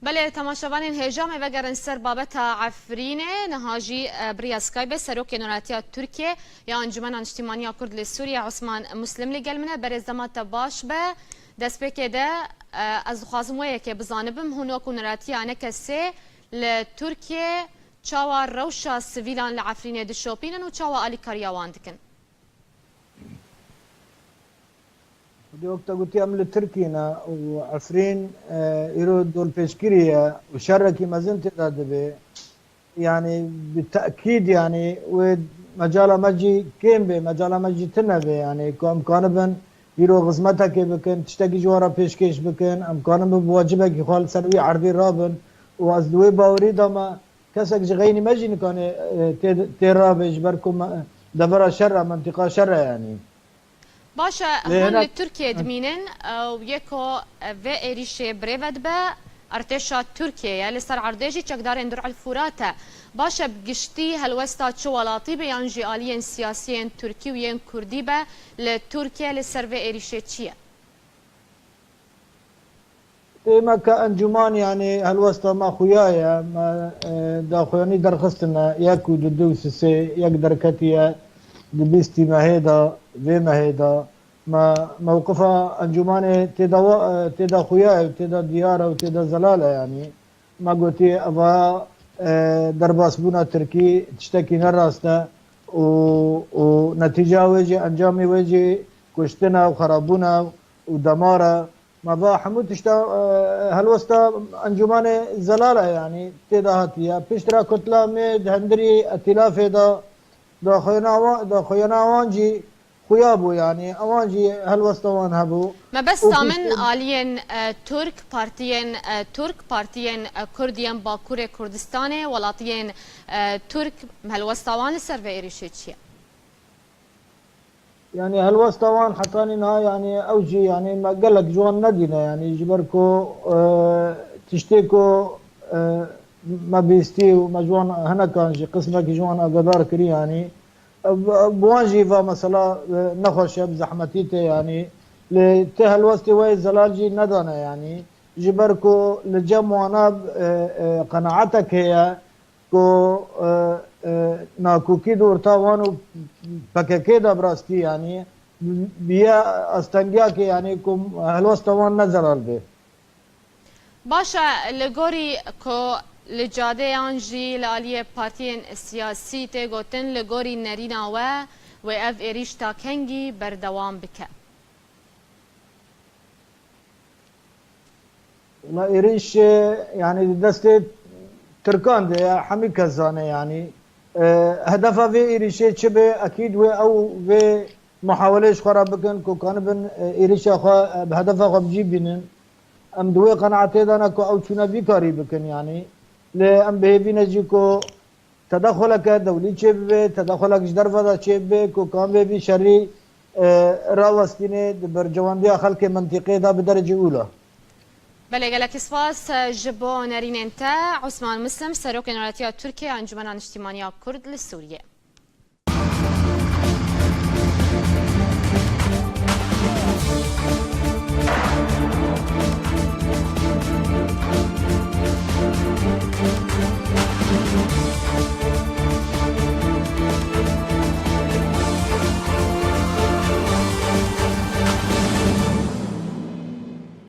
بله تماشاوانین هجام و گرن سر بابت عفرینه نهاجی بریا سکایب سروک نوراتیا ترکیه یا انجمن اجتماعی کرد لسوریه عثمان مسلم لگل منه برای زمات باش به دست بکده از خوازم ویه که بزانبم هنو کنوراتیا نکسه لترکیه چاوا روشا سویلان لعفرینه دشوپینن و چاوا آلی کاریاوان دکن. دي وقت قلت عمل تركينا وعفرين يرد دول بيشكرية وشركي ما زلت به يعني بالتأكيد يعني ومجال مجي كيم به مجال مجي تنبه يعني كان بن يرو غزمتك بكن تشتكي جوارا بيشكيش بكن كان بواجبك يخال سروي عربي رابن وازدوي باوري دما كسك جغيني مجي كان ترابج بركم دبر شر منطقة شر يعني باشه هون لترکیه دمینن و یکو و ایریشه بريفد به ارتشا ترکیه لسر عردیجی چکدارن درع الفوراته باشه بگشتی هلوستا چوالاتی به یانجی آلین سیاسیین ترکی و ین کردی به لترکیه لسر و ایریشه چیه؟ ما كأنجمان يعني هالوسطى ما خويايا ما دا خوياني درخستنا ياكو ددوس سي يقدر كتيا دبيستي ما هيدا في ما هيدا ما موقفها انجمان تدا خوياي وتدا ديارة وتدا زلالة يعني ما قلتي ابا درباس بونا تركي تشتكي نراستا ونتيجة ويجي انجامي ويجي كشتنا وخرابونا ودمارة ما با حمود تشتا هالوسطى انجمان زلالة يعني تدا هاتيا بيشترا كتلا ميد هندري اتلاف دا خوينا وانجي خويابو يعني اوانجي هالوسطوان هبو ما بس سامن آلين ترك بارتيين كرديان باكور كردستان ولاتيين ترك هالوسطوان سر في إيريشيتشيا يعني هالوسطوان حطاني نها يعني اوجي يعني ما قالك جوان ندينا يعني جبركو تشتيكو ما بيستي ومجوان هنا كان شي قسمك جوان اقدار كري يعني بوانجي فا مثلا نخوش بزحمتيته يعني لتهل وستي وي زلالجي ندانا يعني جبركو لجموانا قناعتك هي كو ناكو كيدو ارتاوانو بكاكيدا براستي يعني بيا استنجاكي يعني كم هلوستوان نزلال به باشا لغوري كو لجاده انجي لاليه بارتيين سياسي تي گوتن لغوري نرينا و اف ايريشتا كنگي بردوام بك ما ايريش يعني دست تركان ده حمي كزانه يعني هدفها في ايريشه تشبه اكيد او في محاولش خراب بكن كو كان بن ايريشه بهدفها خو بجيبين ام دوي قناعتي دانا كو او تشونا بيكاري بكن يعني لأم بهيفي نجيكو تدخلك دولي تشبه تدخلك جدر فدا تشبه كو كان بهيفي شري راوستيني برجوان دي خلق منطقي دا بدرجة أولى بله قالك اسفاس جبو نارين انت عثمان مسلم سروك نوراتيا تركيا انجمن اجتماعية كرد لسوريا